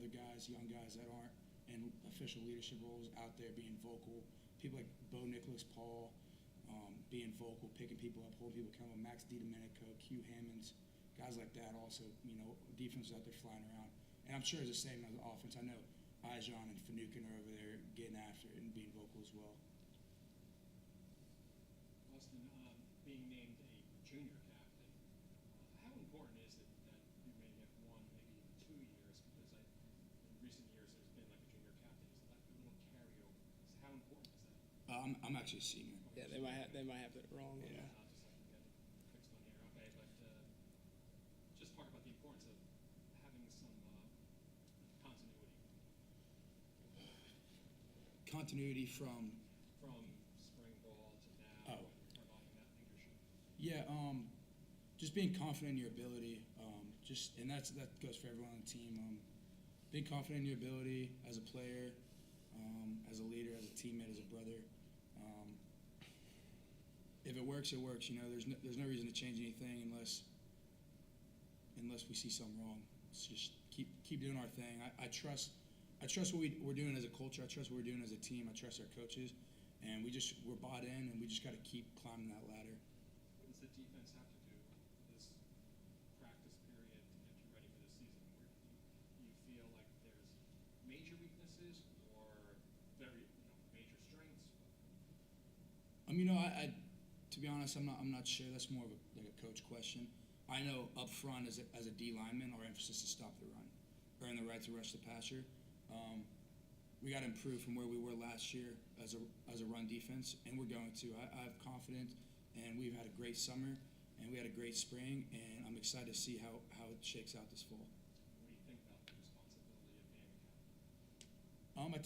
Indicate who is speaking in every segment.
Speaker 1: other guys, young guys that aren't in official leadership roles out there being vocal. People like Bo Nicholas, Paul, being vocal, picking people up, holding people accountable. Max DiDomenico, Q Hammonds, guys like that. Also, defenses out there flying around. And I'm sure it's the same as the offense. I know Ijon and Finucane are over there getting after it and being vocal as well.
Speaker 2: Austin, being named a junior captain, how important is it that you may get 1, maybe even 2 years? Because in recent years there's been like a junior captain. Is that a little carryover? So how important is that?
Speaker 1: I'm actually a senior.
Speaker 3: Yeah, they might have it wrong.
Speaker 1: Yeah.
Speaker 2: Just like we get fixed on here. Okay, but just talk about the importance of having some continuity.
Speaker 1: Continuity from
Speaker 2: spring ball to now, providing that leadership.
Speaker 1: Yeah, just being confident in your ability. And that goes for everyone on the team. Being confident in your ability as a player, as a leader, as a teammate, as a brother. If it works, it works. There's no reason to change anything unless we see something wrong. Let's just keep doing our thing. I trust what we're doing as a culture. I trust what we're doing as a team. I trust our coaches, and we're bought in, and we just got to keep climbing that ladder.
Speaker 2: What does the defense have to do this practice period to get you ready for the season? Where do you feel like there's major weaknesses or very major strengths?
Speaker 1: To be honest, I'm not sure. That's more of a coach question. I know up front as a D lineman, our emphasis is to stop the run, earn the right to rush the passer. We got to improve from where we were last year as a run defense, and we're going to. I have confidence, and we've had a great summer, and we had a great spring, and I'm excited to see how it shakes out this fall.
Speaker 2: What do you think about the responsibility of being a captain?
Speaker 1: I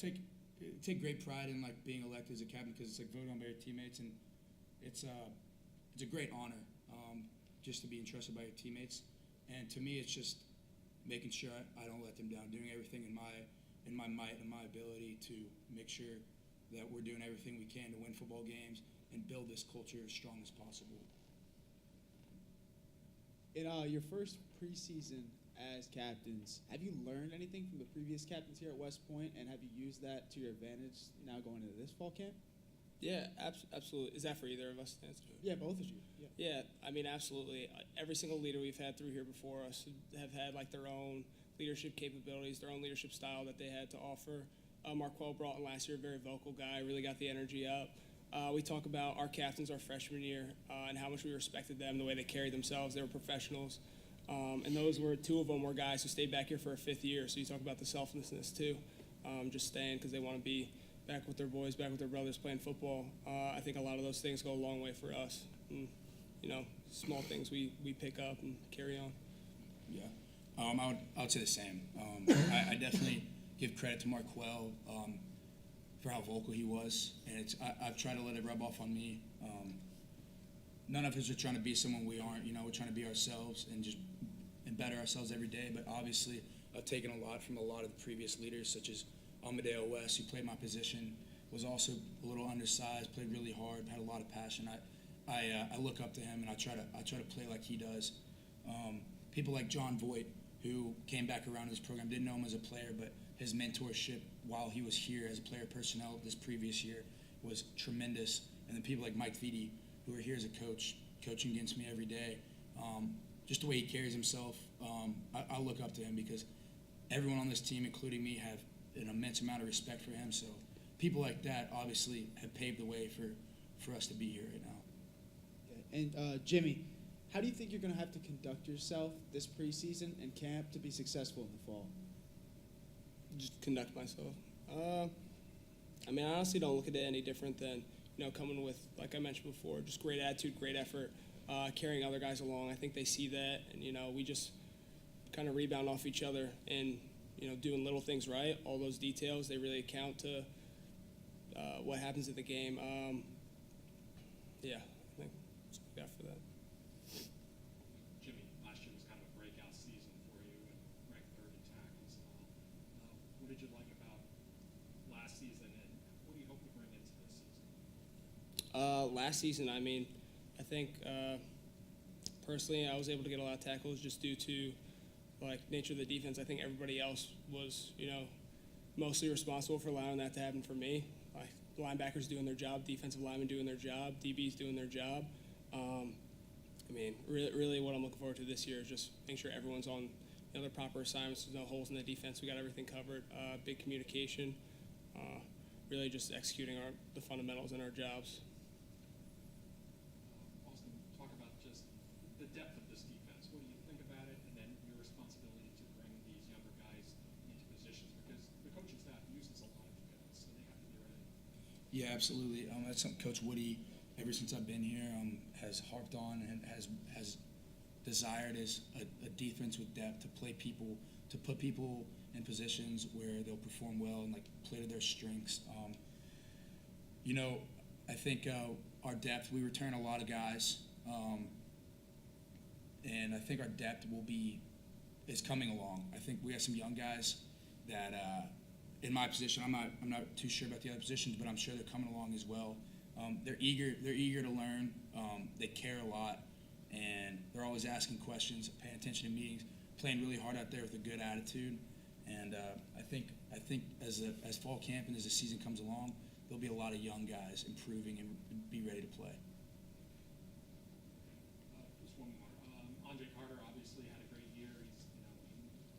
Speaker 1: take great pride in being elected as a captain because it's voted on by your teammates, and it's a great honor just to be entrusted by your teammates. And to me, it's just making sure I don't let them down, doing everything in my might and my ability to make sure that we're doing everything we can to win football games and build this culture as strong as possible.
Speaker 4: In your first preseason as captains, have you learned anything from the previous captains here at West Point, and have you used that to your advantage now going into this fall camp?
Speaker 3: Yeah, absolutely. Is that for either of us to answer?
Speaker 4: Yeah, both of you.
Speaker 3: Yeah, absolutely. Every single leader we've had through here before us have had their own leadership capabilities, their own leadership style that they had to offer. Marquel brought in last year, a very vocal guy, really got the energy up. We talk about our captains our freshman year and how much we respected them, the way they carried themselves. They were professionals. And two of them were guys who stayed back here for a 5th year. So you talk about the selflessness too, just staying because they want to be back with their boys, back with their brothers playing football. I think a lot of those things go a long way for us. And, small things we pick up and carry on.
Speaker 1: Yeah, I would say the same. I definitely give credit to Marquel for how vocal he was, and I've tried to let it rub off on me. None of us are trying to be someone we aren't. We're trying to be ourselves and better ourselves every day. But obviously, I've taken a lot from a lot of the previous leaders, such as Amadeo West, who played my position, was also a little undersized, played really hard, had a lot of passion. I look up to him, and I try to play like he does. People like John Voight, who came back around his program, didn't know him as a player, but his mentorship while he was here as a player personnel this previous year was tremendous. And then people like Mike Vitti, who are here as a coach, coaching against me every day. Just the way he carries himself, I look up to him because everyone on this team, including me, have an immense amount of respect for him. So people like that obviously have paved the way for us to be here right now.
Speaker 4: And Jimmy, how do you think you're going to have to conduct yourself this preseason and camp to be successful in the fall?
Speaker 3: Just conduct myself. I honestly don't look at it any different than coming with, like I mentioned before, just great attitude, great effort, carrying other guys along. I think they see that, and we just kind of rebound off each other and doing little things right. All those details, they really account to what happens in the game. I think that's what we got for that.
Speaker 2: Jimmy, last year was kind of a breakout season for you and ranked 3rd in tackles. What did you like about last season, and what do you hope to bring into this season?
Speaker 3: Last season, I think personally I was able to get a lot of tackles just due to like nature of the defense, I think everybody else was, mostly responsible for allowing that to happen for me. Like linebackers doing their job, defensive linemen doing their job, DBs doing their job. Really what I'm looking forward to this year is just making sure everyone's on their proper assignments. There's no holes in the defense. We got everything covered. Big communication. Really just executing the fundamentals in our jobs.
Speaker 2: Austin, talk about just the depth of this defense. What do you think about it, and then your responsibility to bring these younger guys into positions, because the coaching staff uses a lot of defense, so they have to be ready.
Speaker 1: Yeah, absolutely. That's something Coach Woody, ever since I've been here, has harped on and has desired is a defense with depth, to put people in positions where they'll perform well and like play to their strengths. I think our depth, we return a lot of guys, and I think our depth is coming along. I think we have some young guys that in my position, I'm not too sure about the other positions, but I'm sure they're coming along as well. They're eager to learn. They care a lot, and they're always asking questions, paying attention to meetings, playing really hard out there with a good attitude. And I think as fall camp and as the season comes along, there'll be a lot of young guys improving and be ready to play.
Speaker 2: Just one more. Andre Carter obviously had a great year. He's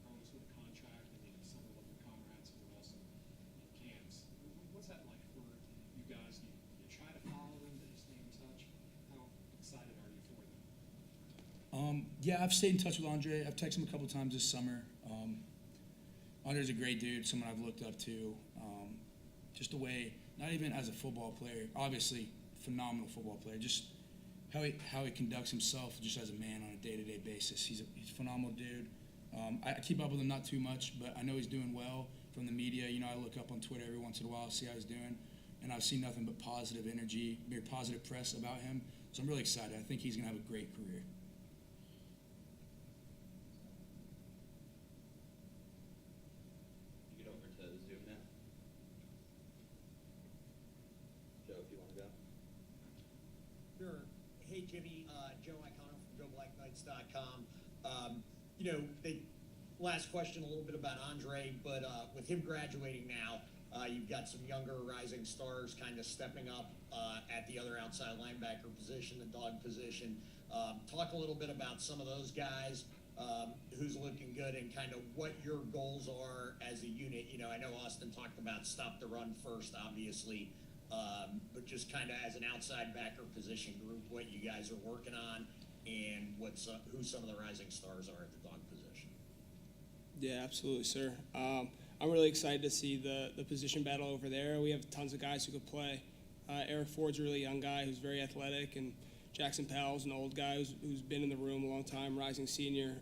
Speaker 2: promised with a contract, and he had several of your comrades who were also in camps. What's that like for you guys? Do you try to follow them? Do you stay in touch? How excited are you for them?
Speaker 1: Yeah, I've stayed in touch with Andre. I've texted him a couple times this summer. Andre's a great dude, someone I've looked up to. Just the way, not even as a football player, obviously phenomenal football player, just how he conducts himself just as a man on a day-to-day basis. He's a phenomenal dude. I keep up with him not too much, but I know he's doing well from the media. I look up on Twitter every once in a while, see how he's doing, and I've seen nothing but positive energy, very positive press about him. So I'm really excited. I think he's going to have a great career.
Speaker 5: Sure. Hey, Jimmy, Joe Icono from JoeBlackKnights.com. Last question a little bit about Andre, but with him graduating now, you've got some younger rising stars kind of stepping up at the other outside linebacker position, the dog position. Talk a little bit about some of those guys, who's looking good, and kind of what your goals are as a unit. I know Austin talked about stop the run first, obviously. But just kind of as an outside backer position group, what you guys are working on, and who some of the rising stars are at the dog position.
Speaker 3: Yeah, absolutely, sir. I'm really excited to see the position battle over there. We have tons of guys who could play. Eric Ford's a really young guy who's very athletic, and Jackson Powell's an old guy who's been in the room a long time, rising senior.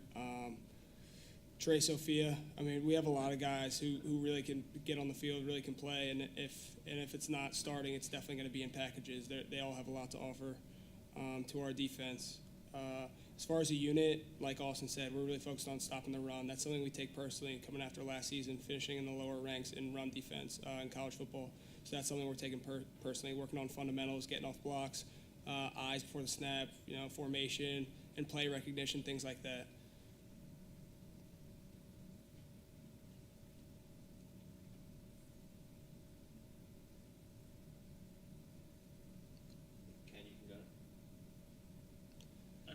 Speaker 3: Trey Sophia. We have a lot of guys who really can get on the field, really can play, and if it's not starting, it's definitely going to be in packages. They all have a lot to offer to our defense. As far as a unit, like Austin said, we're really focused on stopping the run. That's something we take personally, coming after last season, finishing in the lower ranks in run defense in college football. So that's something we're taking personally, working on fundamentals, getting off blocks, eyes before the snap, formation and play recognition, things like that.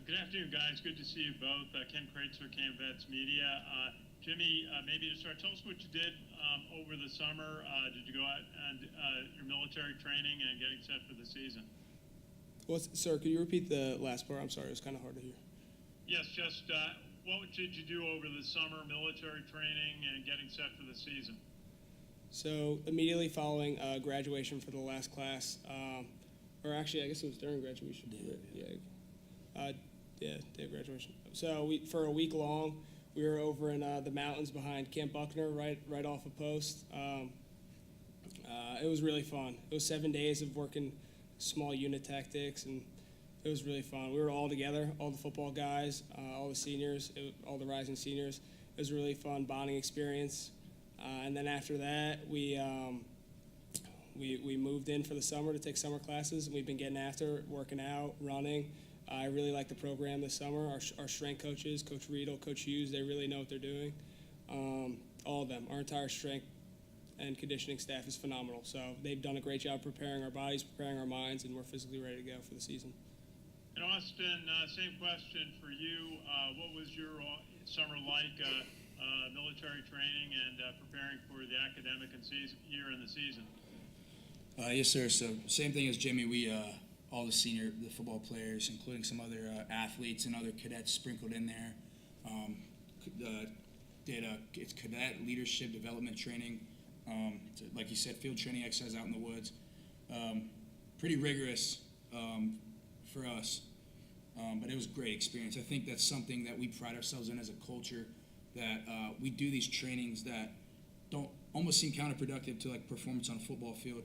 Speaker 6: Good afternoon, guys. Good to see you both. Ken Kreitzer, Cam Vets Media. Jimmy, maybe to start, tell us what you did over the summer. Did you go out and your military training and getting set for the season?
Speaker 3: Sir, could you repeat the last part? I'm sorry, it was kind of hard to hear.
Speaker 6: Yes, just what did you do over the summer, military training and getting set for the season?
Speaker 3: So immediately following graduation for the last class, or actually, I guess it was during graduation. Yeah, day of graduation. So for a week long, we were over in the mountains behind Camp Buckner, right off a post. It was really fun. It was 7 days of working small unit tactics, and it was really fun. We were all together, all the football guys, all the seniors, all the rising seniors. It was a really fun bonding experience. And then after that, we moved in for the summer to take summer classes, and we've been getting after it, working out, running. I really like the program this summer. Our strength coaches, Coach Riedel, Coach Hughes, they really know what they're doing. All of them, our entire strength and conditioning staff is phenomenal. So they've done a great job preparing our bodies, preparing our minds, and we're physically ready to go for the season.
Speaker 6: And Austin, same question for you. What was your summer like, military training and preparing for the academic and year in the season?
Speaker 1: Yes, sir. So same thing as Jimmy. We all the football players, including some other athletes and other cadets sprinkled in there. It's cadet leadership development training. Like you said, field training exercise out in the woods. Pretty rigorous for us, but it was a great experience. I think that's something that we pride ourselves in as a culture, that we do these trainings that don't almost seem counterproductive to like performance on a football field,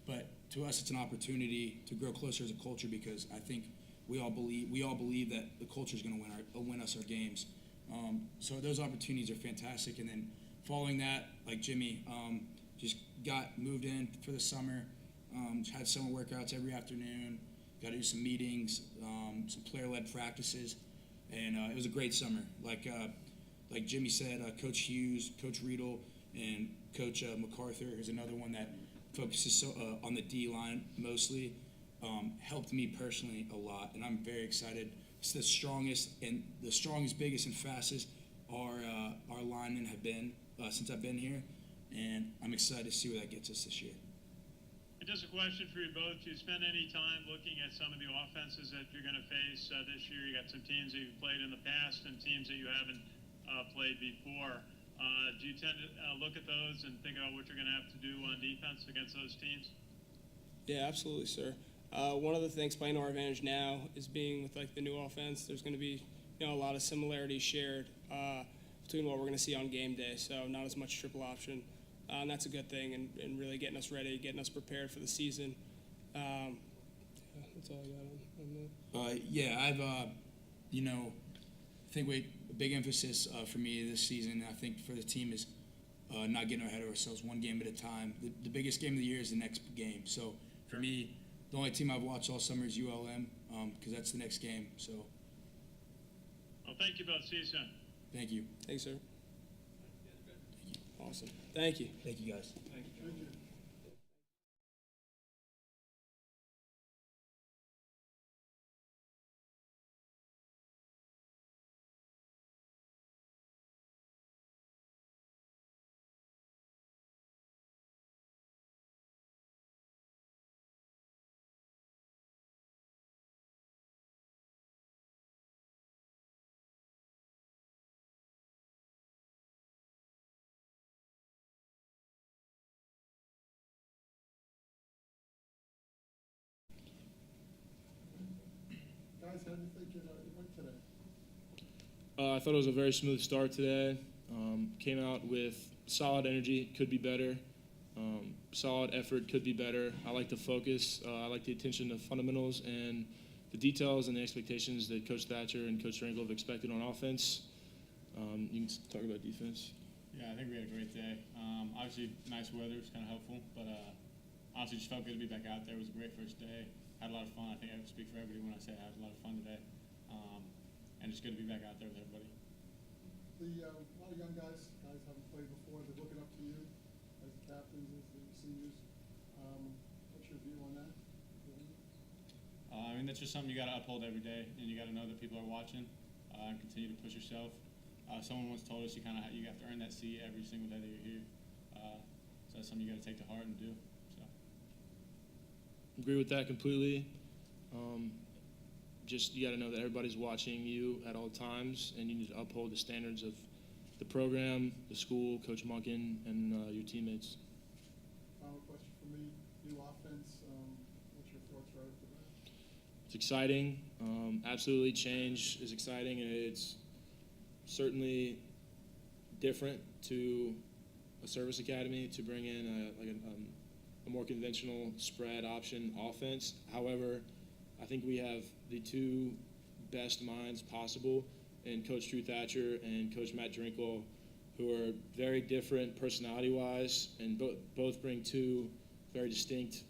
Speaker 1: but to us it's an opportunity to grow closer as a culture, because I think we all believe that the culture is going to win us our games. So those opportunities are fantastic. And then following that, like Jimmy, just got moved in for the summer, had summer workouts every afternoon, got to do some meetings, some player-led practices, and it was a great summer. Like Jimmy said, Coach Hughes, Coach Riedel, and Coach MacArthur is another one that focuses on the D-line mostly, helped me personally a lot, and I'm very excited. It's the strongest, biggest, and fastest our linemen have been since I've been here, and I'm excited to see where that gets us this year.
Speaker 6: And just a question for you both. Do you spend any time looking at some of the offenses that you're going to face this year? You got some teams that you've played in the past and teams that you haven't played before. Do you tend to look at those and think about what you're going to have to do on defense against those teams?
Speaker 3: Yeah, absolutely, sir. One of the things playing to our advantage now is being with like the new offense. There's going to be a lot of similarities shared between what we're going to see on game day. So not as much triple option, and that's a good thing. And really getting us ready, getting us prepared for the season. That's all I got on that.
Speaker 1: Yeah, I've I think a big emphasis for me this season, I think for the team, is not getting ahead of ourselves one game at a time. The biggest game of the year is the next game. So for me, the only team I've watched all summer is ULM, because that's the next game. So.
Speaker 6: Well, thank you both. See you soon.
Speaker 1: Thank you.
Speaker 3: Thanks, sir. Awesome. Thank you.
Speaker 1: Thank you, guys.
Speaker 2: Thank you.
Speaker 7: Guys, how do you think it went today?
Speaker 8: I thought it was a very smooth start today. Came out with solid energy, could be better. Solid effort, could be better. I like the focus. I like the attention to fundamentals and the details and the expectations that Coach Thatcher and Coach Ringle have expected on offense. You can talk about defense.
Speaker 9: Yeah, I think we had a great day. Obviously, nice weather was kind of helpful, but honestly, just felt good to be back out there. It was a great first day. Had a lot of fun. I think I speak for everybody when I say I had a lot of fun today, and it's good to be back out there with everybody.
Speaker 7: A lot of young guys haven't played before. They're looking up to you as the captains, as the seniors. What's your view on that?
Speaker 9: I mean, that's just something you got to uphold every day, and you got to know that people are watching, and continue to push yourself. Someone once told us you have to earn that seat every single day that you're here. So that's something you got to take to heart and do. So.
Speaker 8: Agree with that completely. Just you got to know that everybody's watching you at all times, and you need to uphold the standards of the program, the school, Coach Monken, and your teammates.
Speaker 7: Final question for me: new offense. What's your thoughts right off the bat?
Speaker 8: It's exciting. Absolutely, change is exciting, and it's certainly different to a service academy to bring in a more conventional spread option offense. However, I think we have the two best minds possible in Coach Drew Thatcher and Coach Matt Drinkle, who are very different personality-wise, and both bring two very distinct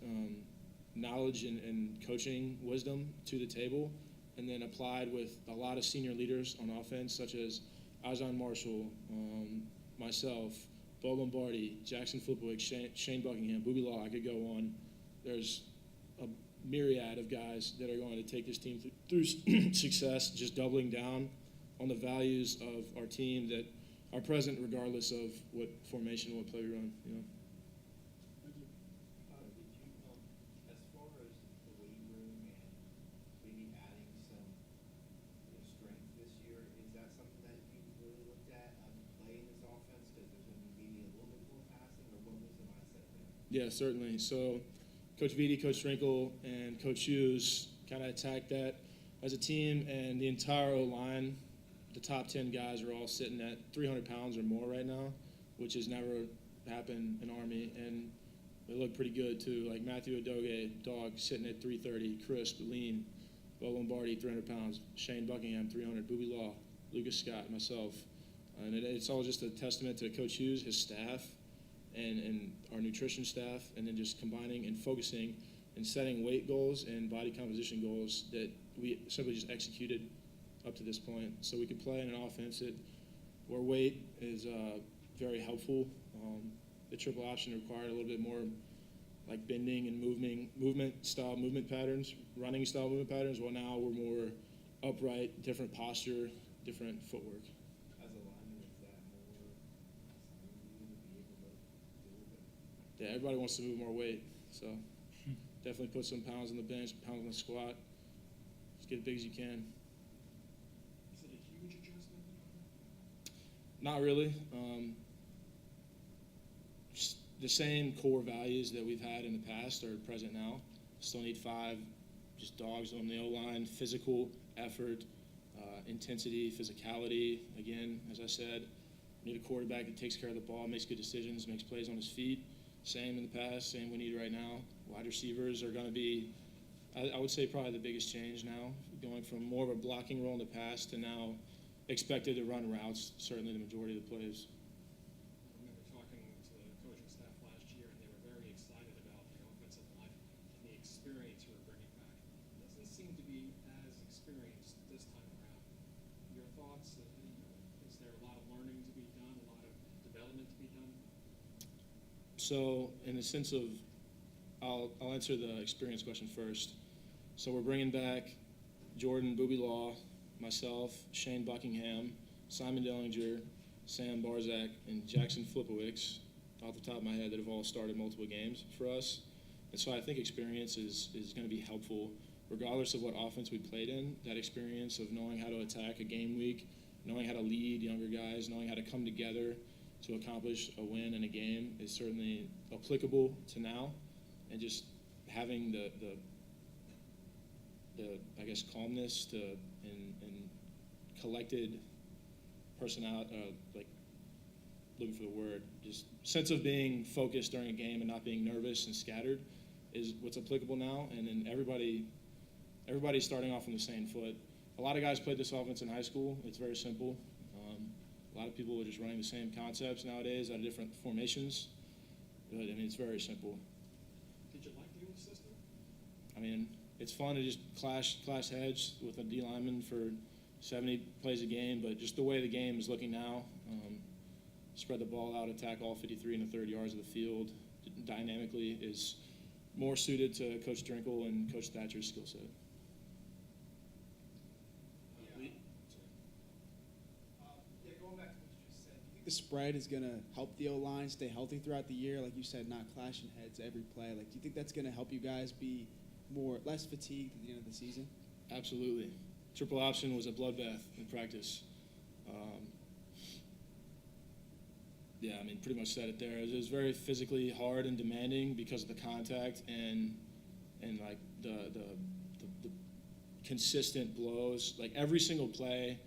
Speaker 8: knowledge and coaching wisdom to the table. and then applied with a lot of senior leaders on offense, such as Ajon Marshall, myself, Bo Lombardi, Jackson Flipwick, Shane Buckingham, Booby Law. I could go on. There's a myriad of guys that are going to take this team through success, just doubling down on the values of our team that are present regardless of what formation, what play we run. You know.
Speaker 7: Thank you.
Speaker 10: Did you, as far as the weight room and maybe adding some strength this year, is that something that you really looked at playing this offense because there's going to be maybe a little bit more passing, or what was the mindset there?
Speaker 8: Yeah, certainly. So Coach Vitti, Coach Strinkle, and Coach Hughes kind of attacked that as a team, and the entire O-line, the top 10 guys are all sitting at 300 pounds or more right now, which has never happened in Army, and they look pretty good too. Like Matthew Adoge, dog, sitting at 330, crisp, lean. Bo Lombardi, 300 pounds. Shane Buckingham, 300. Booby Law, Lucas Scott, myself. And it's all just a testament to Coach Hughes, his staff, and our nutrition staff, and then just combining and focusing and setting weight goals and body composition goals that we simply just executed up to this point. So we could play in an offense where weight is very helpful. The triple option required a little bit more like bending and movement patterns, running style movement patterns, while now we're more upright, different posture, different footwork.
Speaker 10: As a lineman, is that more something you to be able to deal with?
Speaker 8: Yeah, everybody wants to move more weight, so definitely put some pounds on the bench, pounds on the squat. Just get as big as you can.
Speaker 2: Is it a huge adjustment?
Speaker 8: Not really. Just the same core values that we've had in the past are present now. Still need 5 just dogs on the O-line, physical effort, intensity, physicality. Again, as I said, we need a quarterback that takes care of the ball, makes good decisions, makes plays on his feet. Same in the past, same we need right now. Wide receivers are going to be, I would say, probably the biggest change now, going from more of a blocking role in the past to now expected to run routes, certainly the majority of the plays.
Speaker 2: I remember talking to the coaching staff last year, and they were very excited about the offensive line and the experience you were bringing back. It doesn't seem to be as experienced this time around. Your thoughts? Is there a lot of learning to be done, a lot of development to be done?
Speaker 8: So in the sense of, I'll answer the experience question first. So we're bringing back Jordan Booby Law, myself, Shane Buckingham, Simon Dellinger, Sam Barzak, and Jackson Flipowicz, off the top of my head, that have all started multiple games for us. And so I think experience is going to be helpful regardless of what offense we played in. That experience of knowing how to attack a game week, knowing how to lead younger guys, knowing how to come together to accomplish a win in a game is certainly applicable to now. And just having the I guess, calmness and collected personality, like, looking for the word, just sense of being focused during a game and not being nervous and scattered is what's applicable now. And then everybody's starting off on the same foot. A lot of guys played this offense in high school. It's very simple. A lot of people are just running the same concepts nowadays out of different formations. But, I mean, it's very simple.
Speaker 2: Did you like the new system?
Speaker 8: I mean, it's fun to just clash heads with a D lineman for 70 plays a game, but just the way the game is looking now, spread the ball out, attack all 53 and a third yards of the field dynamically is more suited to Coach Drinkle and Coach Thatcher's skill set.
Speaker 4: Going back to what you just said, do you think the spread is going to help the O-line stay healthy throughout the year? Like you said, not clashing heads every play. Like, do you think that's going to help you guys be less fatigued at the end of the season?
Speaker 8: Absolutely. Triple option was a bloodbath in practice. Yeah, I mean, pretty much said it there. It was very physically hard and demanding because of the contact and like the consistent blows. Like every single play,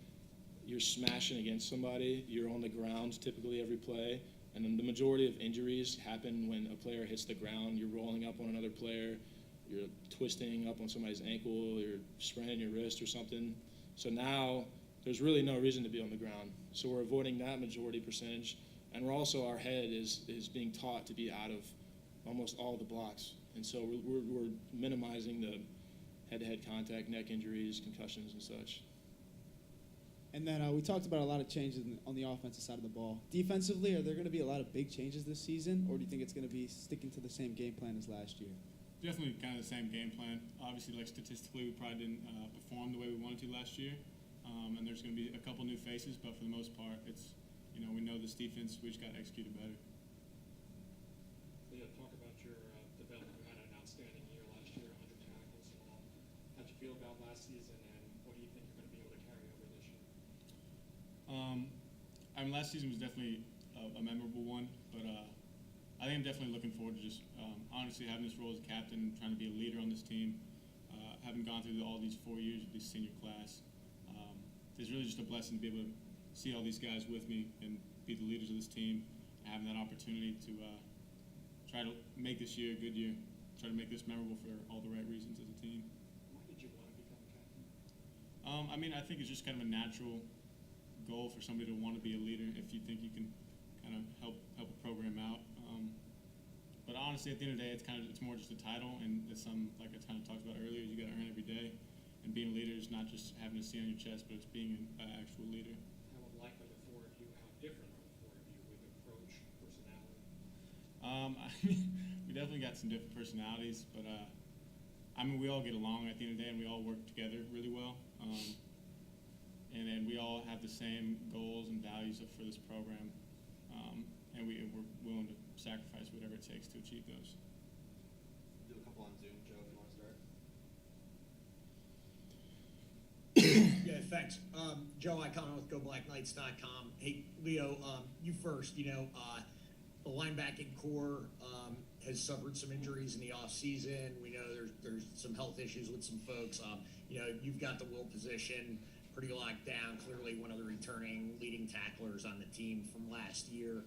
Speaker 8: you're smashing against somebody. You're on the ground typically every play, and then the majority of injuries happen when a player hits the ground. You're rolling up on another player. You're twisting up on somebody's ankle, you're spraining your wrist or something. So now there's really no reason to be on the ground. So we're avoiding that majority percentage. And we're also, our head is being taught to be out of almost all the blocks. And so we're minimizing head-to-head contact, neck injuries, concussions, and such.
Speaker 4: And then we talked about a lot of changes on the offensive side of the ball. Defensively, are there going to be a lot of big changes this season, or do you think it's going to be sticking to the same game plan as last year?
Speaker 9: Definitely kind of the same game plan. Obviously, like statistically, we probably didn't perform the way we wanted to last year. And there's going to be a couple new faces, but for the most part, it's, we know this defense, we just got to execute it better.
Speaker 2: Leo, talk about your development. You had an outstanding year last year, 100 tackles and all. How'd you feel about last season, and what do you think you're going to be able to carry over this year?
Speaker 9: Last season was definitely a memorable one, but I think I'm definitely looking forward to just honestly having this role as a captain, trying to be a leader on this team. Having gone through all these 4 years of this senior class, it's really just a blessing to be able to see all these guys with me and be the leaders of this team, and having that opportunity to try to make this year a good year, try to make this memorable for all the right reasons as a team.
Speaker 2: Why did you want to become a captain?
Speaker 9: I think it's just kind of a natural goal for somebody to want to be a leader if you think you can kind of help a program out. But honestly, at the end of the day, it's more just a title, and it's like I kind of talked about earlier, you got to earn every day. And being a leader is not just having a C on your chest, but it's being an actual leader.
Speaker 2: How alike are the four of you? How different are the four of you with approach, personality?
Speaker 9: We definitely got some different personalities, but we all get along at the end of the day, and we all work together really well. And then we all have the same goals and values for this program, and we're willing to sacrifice whatever it takes to achieve those.
Speaker 10: Do a couple on Zoom, Joe, if you want to start.
Speaker 5: Yeah, thanks. Joe Icona with GoBlackKnights.com. Hey, Leo, you first. The linebacking core has suffered some injuries in the offseason. We know there's some health issues with some folks. You've got the will position pretty locked down. Clearly one of the returning leading tacklers on the team from last year.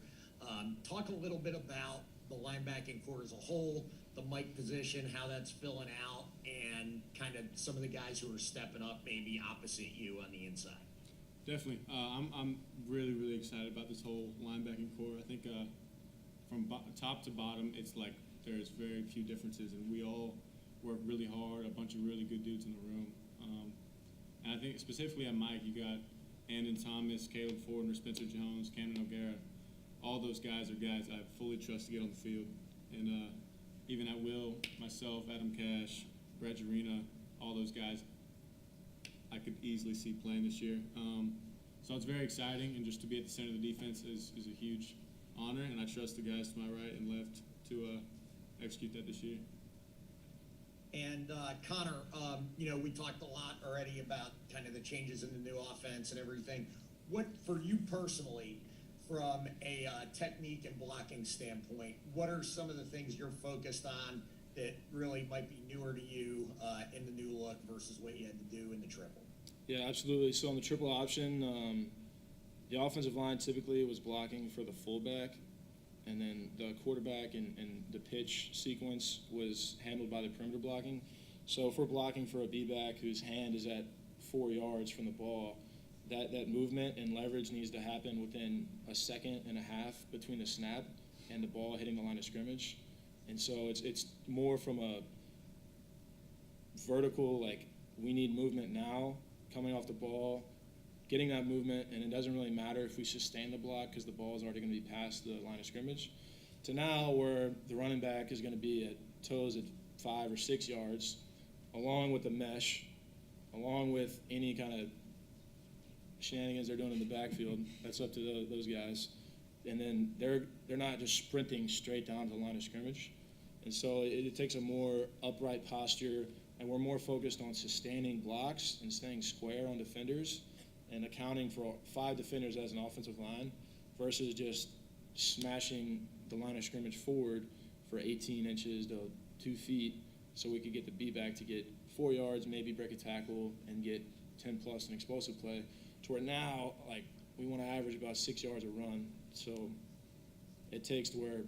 Speaker 5: Talk a little bit about the linebacking core as a whole, the Mike position, how that's filling out, and kind of some of the guys who are stepping up maybe opposite you on the inside.
Speaker 9: Definitely. I'm really, really excited about this whole linebacking core. I think from top to bottom, it's like there's very few differences, and we all work really hard, a bunch of really good dudes in the room. And I think specifically at Mike, you got Andon Thomas, Caleb Fordner, Spencer Jones, Camden O'Gara. All those guys are guys I fully trust to get on the field. And even at Will, myself, Adam Cash, Brett Jarena, all those guys I could easily see playing this year. So it's very exciting, and just to be at the center of the defense is a huge honor, and I trust the guys to my right and left to execute that this year.
Speaker 5: And Connor, we talked a lot already about kind of the changes in the new offense and everything. What, for you personally, from a technique and blocking standpoint, what are some of the things you're focused on that really might be newer to you in the new look versus what you had to do in the triple?
Speaker 8: Yeah, absolutely. So on the triple option, the offensive line typically was blocking for the fullback, and then the quarterback and the pitch sequence was handled by the perimeter blocking. So if we're blocking for a B-back whose hand is at 4 yards from the ball, that movement and leverage needs to happen within a second and a half between the snap and the ball hitting the line of scrimmage. And so it's more from a vertical, like we need movement now, coming off the ball, getting that movement, and it doesn't really matter if we sustain the block because the ball is already going to be past the line of scrimmage, to now where the running back is going to be at toes at 5 or 6 yards, along with the mesh, along with any kind of shenanigans they're doing in the backfield. That's up to those guys. And then they're not just sprinting straight down to the line of scrimmage. And so it takes a more upright posture, and we're more focused on sustaining blocks and staying square on defenders and accounting for 5 defenders as an offensive line versus just smashing the line of scrimmage forward for 18 inches to 2 feet so we could get the B-back to get 4 yards, maybe break a tackle, and get 10-plus an explosive play, to where now, like, we want to average about 6 yards a run. So it takes to where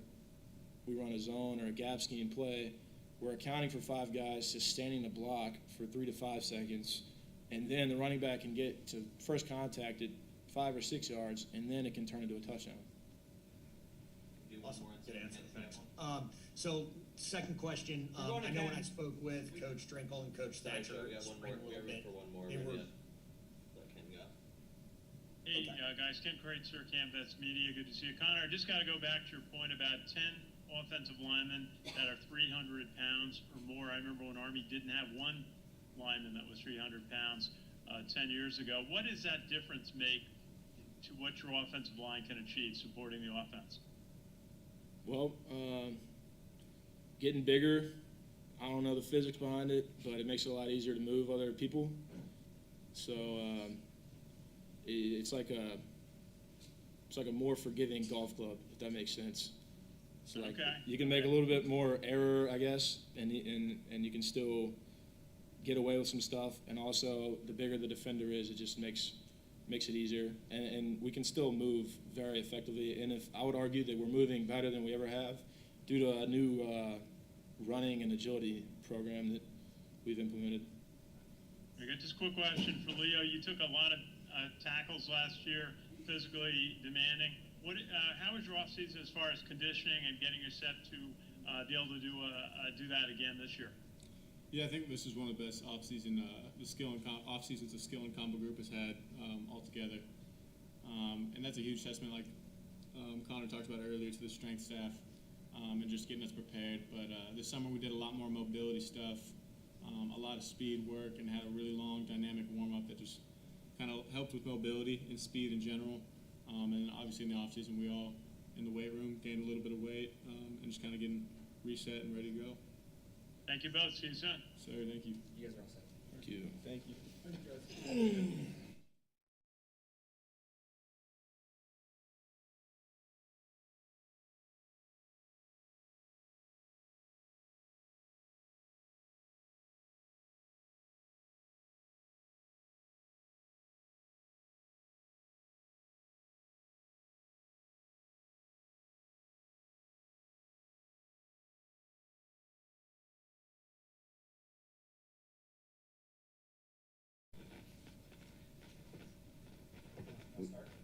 Speaker 8: we run a zone or a gap scheme play, we're accounting for 5 guys, sustaining the block for 3 to 5 seconds, and then the running back can get to first contact at 5 or 6 yards, and then it can turn into a touchdown.
Speaker 5: Awesome. Good answer. Thanks. So Second question,
Speaker 10: going
Speaker 5: I know when
Speaker 10: again.
Speaker 5: I spoke with Coach Drinkle and Coach
Speaker 11: Sorry,
Speaker 5: Thatcher,
Speaker 11: we got one
Speaker 5: spring
Speaker 11: more.
Speaker 5: a
Speaker 11: We
Speaker 5: little
Speaker 11: have room
Speaker 5: bit,
Speaker 11: for one more.
Speaker 5: they
Speaker 11: We're
Speaker 5: were,
Speaker 11: gonna let Ken go.
Speaker 6: Hey,
Speaker 5: Okay.
Speaker 6: guys, Ken Kreitzer, CamVets Media. Good to see you. Connor, I just got to go back to your point about 10 offensive linemen that are 300 pounds or more. I remember when Army didn't have one lineman that was 300 pounds 10 years ago. What does that difference make to what your offensive line can achieve supporting the offense?
Speaker 8: Well, getting bigger, I don't know the physics behind it, but it makes it a lot easier to move other people. So it's like a more forgiving golf club, if that makes sense. So like
Speaker 6: Okay.
Speaker 8: you can make a little bit more error, I guess, and you can still get away with some stuff. And also, the bigger the defender is, it just makes it easier. And we can still move very effectively. And if I would argue that we're moving better than we ever have due to a new running and agility program that we've implemented.
Speaker 6: I got this quick question for Leo. You took a lot of tackles last year, physically demanding. How was your offseason as far as conditioning and getting you set to be able to do that again this year?
Speaker 9: Yeah, I think this is one of the best off-season off seasons the skill and combo group has had altogether, and that's a huge testament, like Connor talked about earlier, to the strength staff and just getting us prepared. But this summer we did a lot more mobility stuff, a lot of speed work, and had a really long dynamic warm-up that just kind of helped with mobility and speed in general. And then obviously in the off-season we all in the weight room gained a little bit of weight and just kind of getting reset and ready to go.
Speaker 6: Thank you both. See you soon.
Speaker 9: So thank you.
Speaker 10: You guys are all set.
Speaker 8: Thank you.
Speaker 4: Thank you.
Speaker 7: Thank you, guys.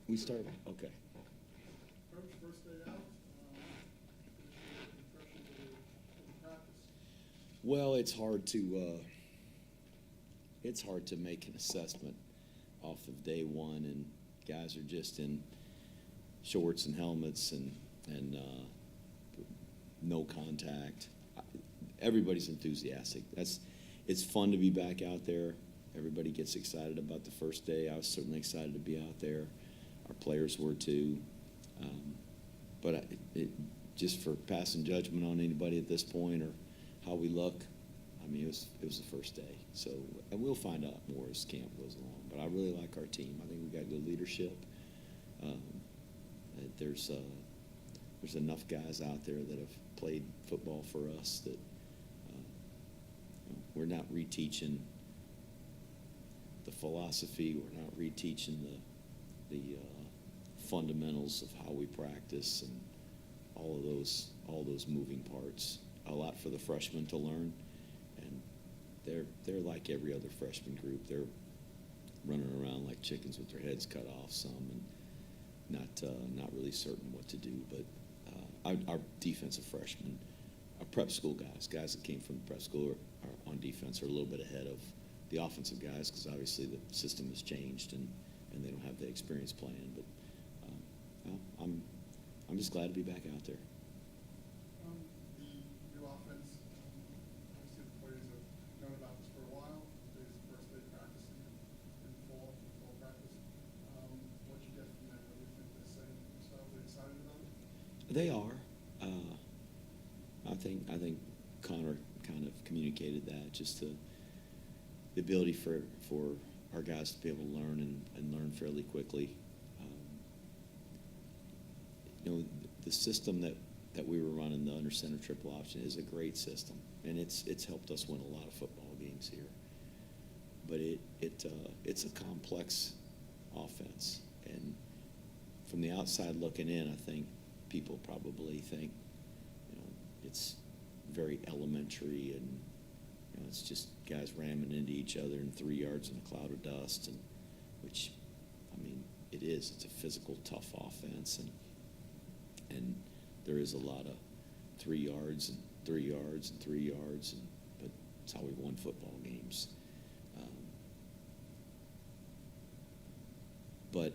Speaker 12: We start, okay.
Speaker 7: Coach, first day out, impressions of the practice.
Speaker 12: Well, it's hard to make an assessment off of day one, and guys are just in shorts and helmets and no contact. Everybody's enthusiastic. It's fun to be back out there. Everybody gets excited about the first day. I was certainly excited to be out there. Our players were too. But just for passing judgment on anybody at this point or how we look, I mean, it was the first day. So, and we'll find out more as camp goes along. But I really like our team. I think we've got good leadership. There's enough guys out there that have played football for us that we're not reteaching the philosophy. We're not reteaching the fundamentals of how we practice and all those moving parts. A lot for the freshmen to learn, and they're like every other freshman group. They're running around like chickens with their heads cut off some, and not really certain what to do. But our defensive freshmen, our prep school guys that came from prep school are on defense are a little bit ahead of the offensive guys because obviously the system has changed and they don't have the experience playing. But I'm just glad to be back out there.
Speaker 7: The new offense, obviously the players have known about this for a while. Today's the first day practicing in fall practice. What you get from that? What do you think they're saying themselves? Are they excited about it?
Speaker 12: They are. I think Connor kind of communicated that, just the ability for our guys to be able to learn and learn fairly quickly. The system that we were running, the under center triple option, is a great system, and it's helped us win a lot of football games here. But it's a complex offense, and from the outside looking in, I think people probably think it's very elementary and it's just guys ramming into each other in 3 yards in a cloud of dust, and which, I mean, it is. It's a physical, tough offense, and there is a lot of 3 yards and 3 yards and 3 yards, but it's how we won football games. But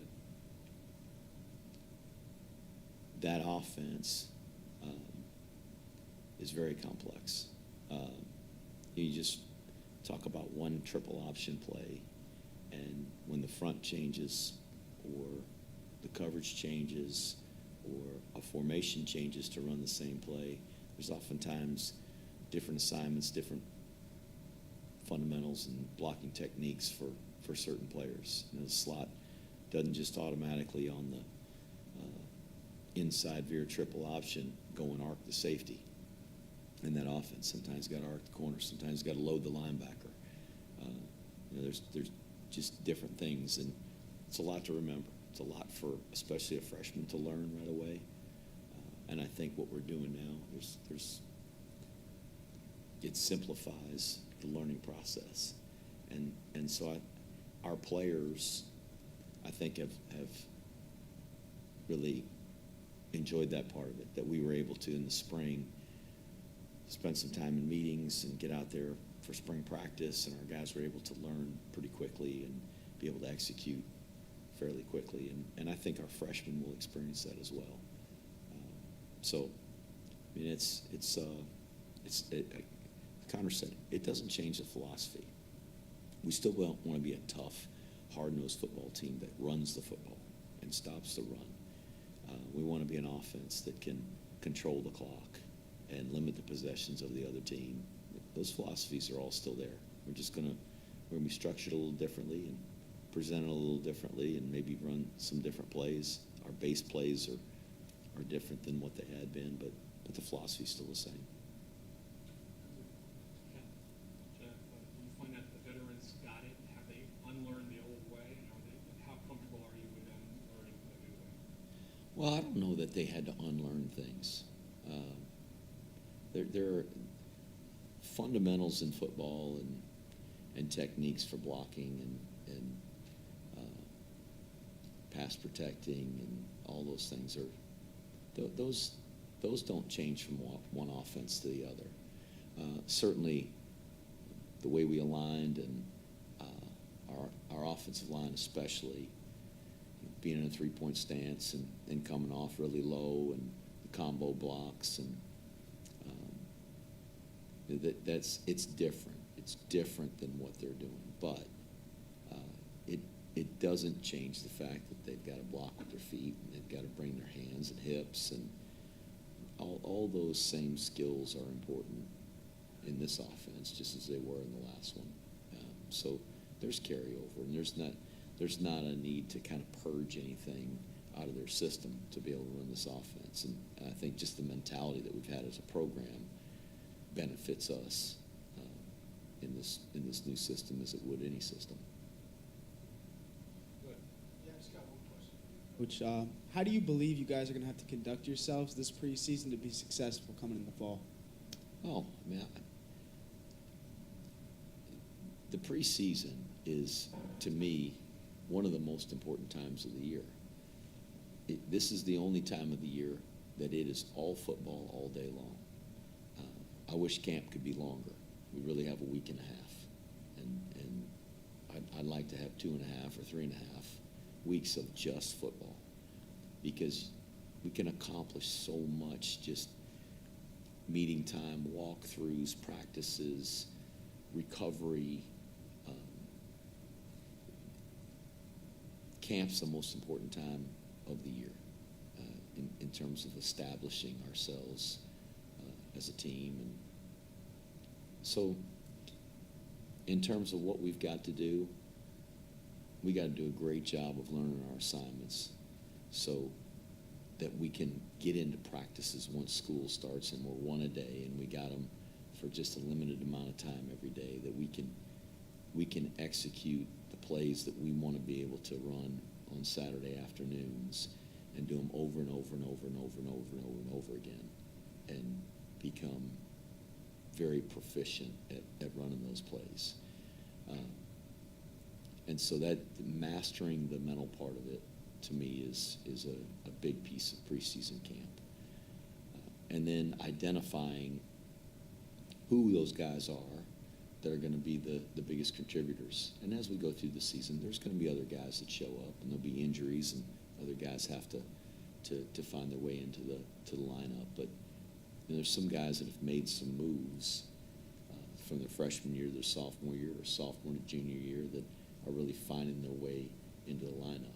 Speaker 12: that offense is very complex. You just talk about one triple option play, and when the front changes or the coverage changes or a formation changes to run the same play, there's oftentimes different assignments, different fundamentals and blocking techniques for certain players. The slot doesn't just automatically on the inside veer triple option go and arc the safety in that offense. Sometimes got to arc the corner. Sometimes got to load the linebacker. There's just different things, and it's a lot to remember. It's a lot for especially a freshman to learn right away. And I think what we're doing now, it simplifies the learning process, and so our players, I think, have really enjoyed that part of it, that we were able to, in the spring, spend some time in meetings and get out there for spring practice, and our guys were able to learn pretty quickly and be able to execute fairly quickly. And I think our freshmen will experience that as well. So, I mean, Connor said, it doesn't change the philosophy. We still want to be a tough, hard-nosed football team that runs the football and stops the run. We want to be an offense that can control the clock and limit the possessions of the other team. Those philosophies are all still there. We're going to be structured a little differently and present it a little differently and maybe run some different plays. Our base plays are different than what they had been, but the philosophy is still the same.
Speaker 2: Jeff, do you find that the veterans got it? Have they unlearned the old way? How comfortable are you with them learning the new way?
Speaker 12: Well, I don't know that they had to unlearn things. There are fundamentals in football and techniques for blocking and pass protecting and all those things those don't change from one offense to the other. Certainly, the way we aligned and our offensive line, especially being in a three-point stance and coming off really low and the combo blocks and it's different. It's different than what they're doing, but it doesn't change the fact that they've got to block with their feet and they've got to bring their hands and hips, and all those same skills are important in this offense, just as they were in the last one. So there's carryover, and there's not a need to kind of purge anything out of their system to be able to run this offense. And I think just the mentality that we've had as a program benefits us in this new system as it would any system.
Speaker 4: Coach, how do you believe you guys are going to have to conduct yourselves this preseason to be successful coming in the fall?
Speaker 12: Oh, man. The preseason is, to me, one of the most important times of the year. This is the only time of the year that it is all football all day long. I wish camp could be longer. We really have a week and a half. And I'd like to have 2.5 or 3.5 weeks of just football, because we can accomplish so much just meeting time, walkthroughs, practices, recovery. Camp's the most important time of the year in terms of establishing ourselves as a team. And so in terms of what we've got to do, we got to do a great job of learning our assignments so that we can get into practices once school starts and we're one a day and we got them for just a limited amount of time every day, that we can execute the plays that we want to be able to run on Saturday afternoons and do them over and over and over and over and over and over and over again and become very proficient at running those plays. And so that mastering the mental part of it, to me, is a big piece of preseason camp. And then identifying who those guys are that are going to be the biggest contributors. And as we go through the season, there's going to be other guys that show up, and there'll be injuries, and other guys have to find their way into the lineup. But there's some guys that have made some moves from their freshman year to their sophomore year, or sophomore to junior year, that are really finding their way into the lineup.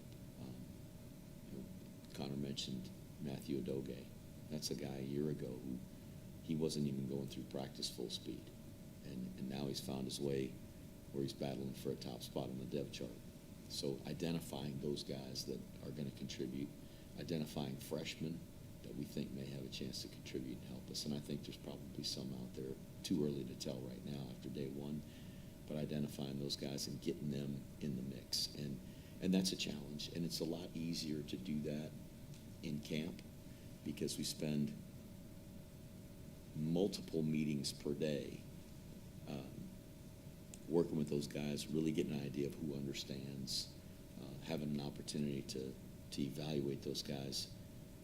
Speaker 12: Connor mentioned Matthew Adoge. That's a guy a year ago who he wasn't even going through practice full speed. And now he's found his way where he's battling for a top spot on the depth chart. So identifying those guys that are going to contribute, identifying freshmen that we think may have a chance to contribute and help us. And I think there's probably some out there, too early to tell right now after day one, but identifying those guys and getting them in the mix. And that's a challenge. And it's a lot easier to do that in camp because we spend multiple meetings per day working with those guys, really getting an idea of who understands, having an opportunity to evaluate those guys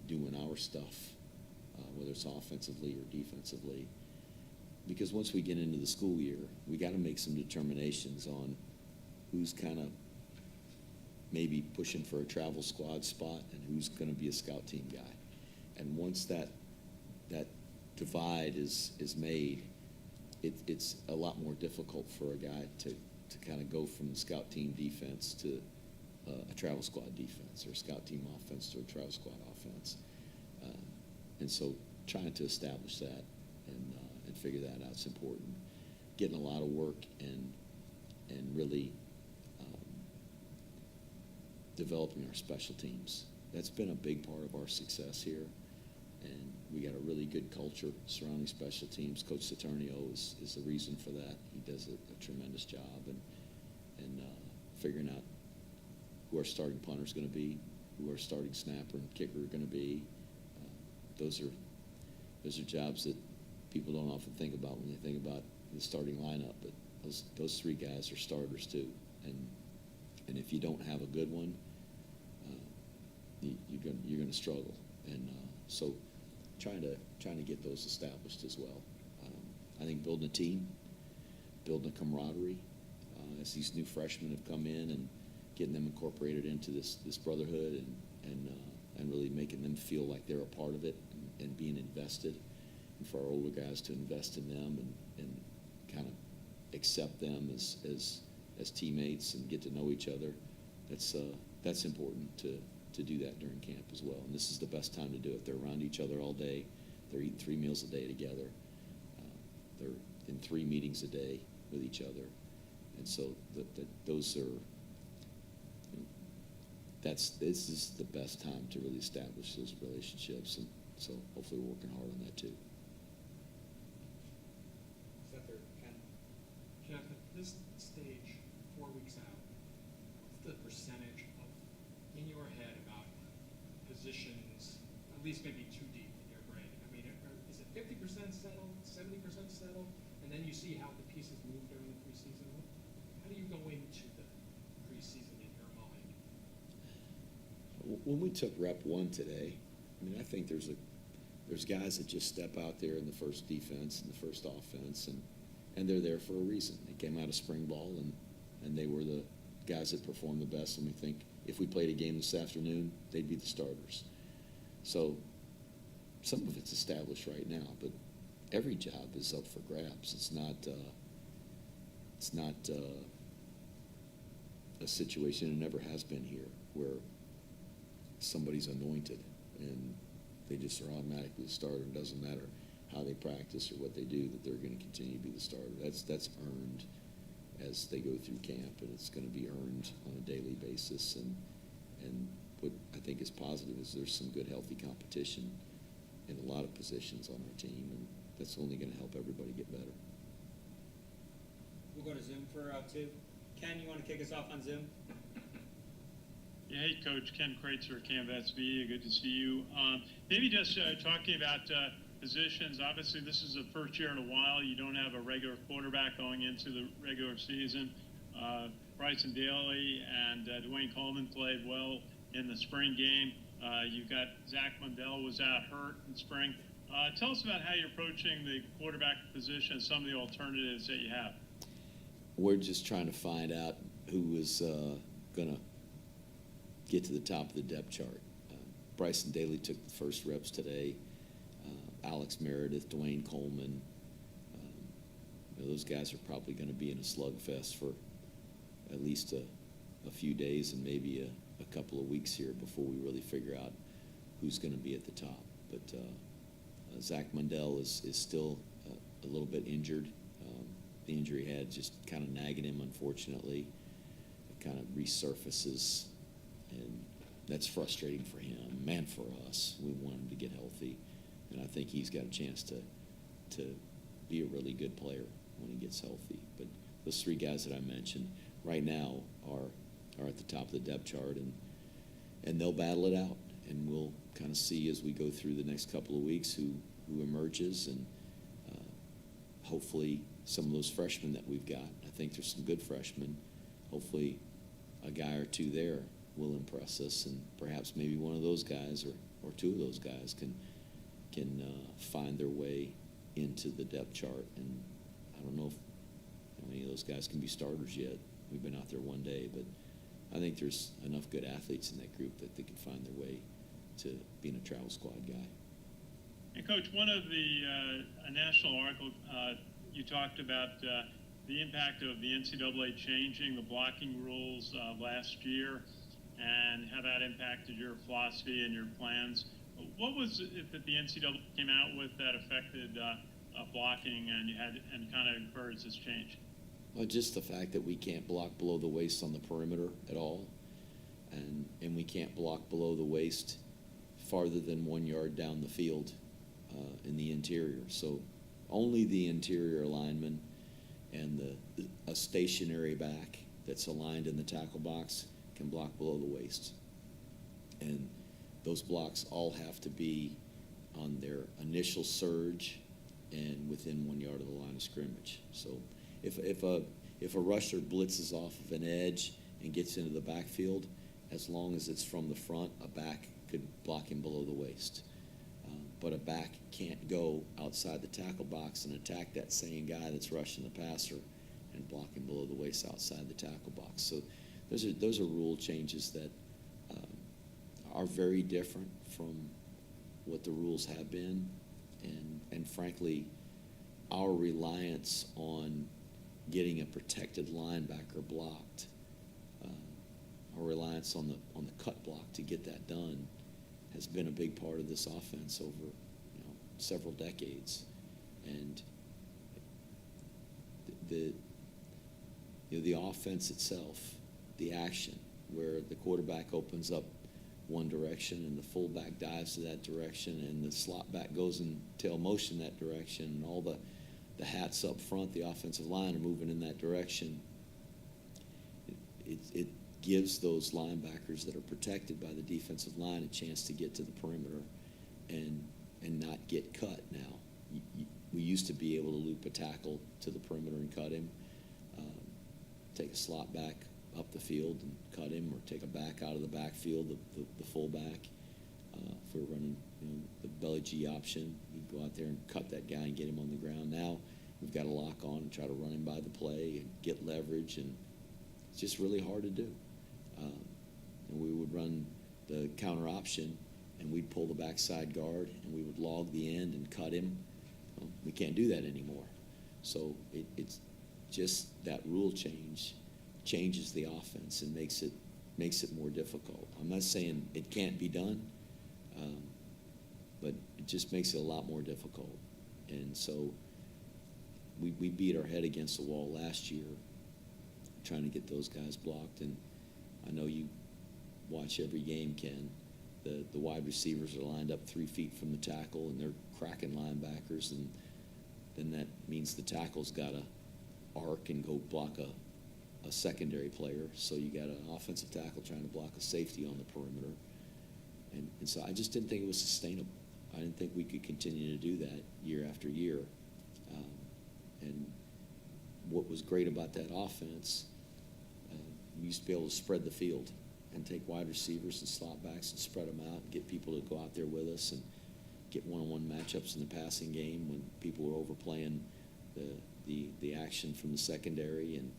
Speaker 12: doing our stuff, whether it's offensively or defensively. Because once we get into the school year, we got to make some determinations on who's kind of maybe pushing for a travel squad spot and who's going to be a scout team guy. And once that divide is made, it's a lot more difficult for a guy to kind of go from the scout team defense to a travel squad defense, or a scout team offense to a travel squad offense. And so trying to establish that and figure that out is important. Getting a lot of work and really developing our special teams. That's been a big part of our success here. And we got a really good culture surrounding special teams. Coach Saturnio is the reason for that. He does a tremendous job and figuring out who our starting punter is going to be, who our starting snapper and kicker are going to be. Those are jobs that people don't often think about when they think about the starting lineup. But those three guys are starters too. And if you don't have a good one, you're going to struggle. And so trying to get those established as well. I think building a team, building a camaraderie, as these new freshmen have come in and getting them incorporated into this brotherhood and really making them feel like they're a part of it and being invested, and for our older guys to invest in them and kind of accept them as teammates and get to know each other. That's important to do that during camp as well. And this is the best time to do it. They're around each other all day. They're eating 3 meals a day together. They're in 3 meetings a day with each other. And so those are, this is the best time to really establish those relationships. And so hopefully we're working hard on that too.
Speaker 2: Senator Ken. Jeff, at this stage, 4 weeks out, what's the percentage of, in your head, about positions, at least maybe too deep in your brain? I mean, is it 50% settled, 70% settled, and then you see how the pieces move during the preseason? How do you go into the preseason in your mind?
Speaker 12: When we took rep 1 today, I mean, I think there's guys that just step out there in the first defense and the first offense, and they're there for a reason. They came out of spring ball, and they were the guys that performed the best, and we think if we played a game this afternoon, they'd be the starters. So some of it's established right now, but every job is up for grabs. It's not a situation, it never has been here, where somebody's anointed and they just are automatically the starter. It doesn't matter how they practice or what they do, that they're going to continue to be the starter. That's earned as they go through camp, and it's going to be earned on a daily basis. And what I think is positive is there's some good, healthy competition in a lot of positions on our team, and that's only going to help everybody get better.
Speaker 11: We'll go to Zoom for 2. Ken, you want to kick us off on Zoom?
Speaker 6: Yeah, hey, Coach. Ken Kreitzer, CanVets Media. Good to see you. Maybe just talking about positions. Obviously, this is the first year in a while you don't have a regular quarterback going into the regular season. Bryson Daly and Dwayne Coleman played well in the spring game. You've got Zach Mundell was out hurt in spring. Tell us about how you're approaching the quarterback position and some of the alternatives that you have.
Speaker 12: We're just trying to find out who is going to get to the top of the depth chart. Bryson Daly took the first reps today. Alex Meredith, Dwayne Coleman. Those guys are probably going to be in a slugfest for at least a few days and maybe a couple of weeks here before we really figure out who's going to be at the top. But Zach Mundell is still a little bit injured. The injury had just kind of nagging him, unfortunately. It kind of resurfaces, and that's frustrating for him and for us. We want him to get healthy, and I think he's got a chance to be a really good player when he gets healthy. But those three guys that I mentioned right now are at the top of the depth chart, and they'll battle it out, and we'll kind of see as we go through the next couple of weeks who emerges, and hopefully some of those freshmen that we've got. I think there's some good freshmen. Hopefully a guy or two there will impress us, and perhaps maybe one of those guys or two of those guys can find their way into the depth chart. And I don't know if how many of those guys can be starters yet. We've been out there one day, but I think there's enough good athletes in that group that they can find their way to being a travel squad guy.
Speaker 6: And Coach, one of the a national article you talked about the impact of the NCAA changing the blocking rules last year and how that impacted your philosophy and your plans. What was it that the NCAA came out with that affected blocking and kind of encouraged this change?
Speaker 12: Well, just the fact that we can't block below the waist on the perimeter at all, and we can't block below the waist farther than 1 yard down the field in the interior. So only the interior lineman and a stationary back that's aligned in the tackle box can block below the waist. And those blocks all have to be on their initial surge and within 1 yard of the line of scrimmage. So if a rusher blitzes off of an edge and gets into the backfield, as long as it's from the front, a back could block him below the waist. But a back can't go outside the tackle box and attack that same guy that's rushing the passer and block him below the waist outside the tackle box. So those are rule changes that are very different from what the rules have been, and frankly, our reliance on getting a protected linebacker blocked, our reliance on the cut block to get that done has been a big part of this offense over several decades. And the offense itself, the action where the quarterback opens up one direction and the fullback dives to that direction and the slot back goes in tail motion that direction, and all the hats up front, the offensive line, are moving in that direction. It gives those linebackers that are protected by the defensive line a chance to get to the perimeter and not get cut now. We used to be able to loop a tackle to the perimeter and cut him, take a slot back up the field and cut him, or take a back out of the backfield, the fullback. If we're running the belly G option, we'd go out there and cut that guy and get him on the ground. Now we've got to lock on and try to run him by the play and get leverage, and it's just really hard to do. And we would run the counter option, and we'd pull the backside guard, and we would log the end and cut him. Well, we can't do that anymore. So it's just that rule changes the offense and makes it more difficult. I'm not saying it can't be done, but it just makes it a lot more difficult. And so we beat our head against the wall last year trying to get those guys blocked. And I know you watch every game, Ken. The wide receivers are lined up 3 feet from the tackle, and they're cracking linebackers, and then that means the tackle's got to arc and go block a secondary player. So you got an offensive tackle trying to block a safety on the perimeter. And so I just didn't think it was sustainable. I didn't think we could continue to do that year after year. And what was great about that offense, we used to be able to spread the field and take wide receivers and slot backs and spread them out and get people to go out there with us and get one-on-one matchups in the passing game when people were overplaying the action from the secondary, and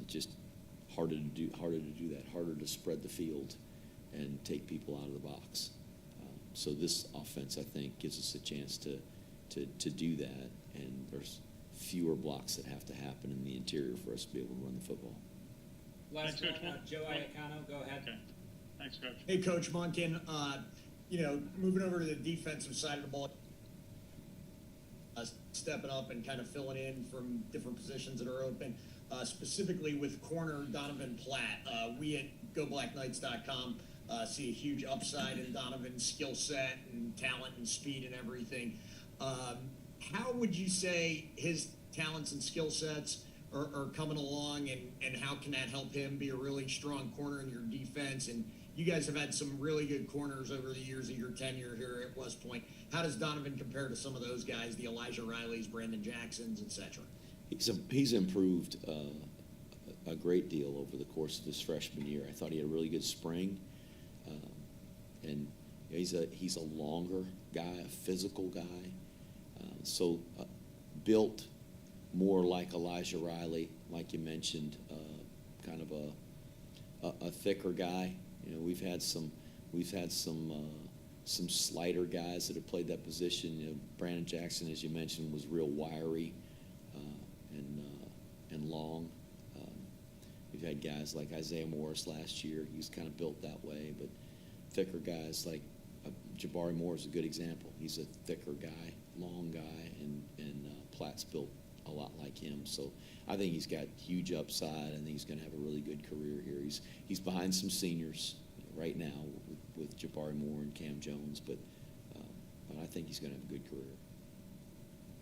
Speaker 12: it's just harder to do that, harder to spread the field and take people out of the box. So this offense, I think, gives us a chance to do that, and there's fewer blocks that have to happen in the interior for us to be able to run the football.
Speaker 11: Last
Speaker 6: Thanks,
Speaker 11: one,
Speaker 6: Coach.
Speaker 11: Joe Iacano, go ahead.
Speaker 6: Okay. Thanks, Coach.
Speaker 5: Hey, Coach Monken, moving over to the defensive side of the ball, stepping up and kind of filling in from different positions that are open, specifically with corner Donovan Platt. We at GoBlackKnights.com see a huge upside in Donovan's skill set and talent and speed and everything. How would you say his talents and skill sets are coming along, and how can that help him be a really strong corner in your defense? And you guys have had some really good corners over the years of your tenure here at West Point. How does Donovan compare to some of those guys, the Elijah Rileys, Brandon Jacksons, et cetera?
Speaker 12: He's improved a great deal over the course of his freshman year. I thought he had a really good spring, and he's a longer guy, a physical guy, built more like Elijah Riley, like you mentioned, kind of a thicker guy. We've had some slighter guys that have played that position. Brandon Jackson, as you mentioned, was real wiry and long. We've had guys like Isaiah Morris last year. He's kind of built that way, but thicker guys like Jabari Moore is a good example. He's a thicker guy, long guy, and Platt's built a lot like him. So I think he's got huge upside. I think he's going to have a really good career here. He's behind some seniors right now with Jabari Moore and Cam Jones, but I think he's going to have a good career.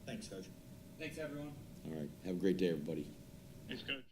Speaker 5: Thanks, Coach.
Speaker 11: Thanks, everyone.
Speaker 12: All right. Have a great day, everybody.
Speaker 6: Thanks, Coach.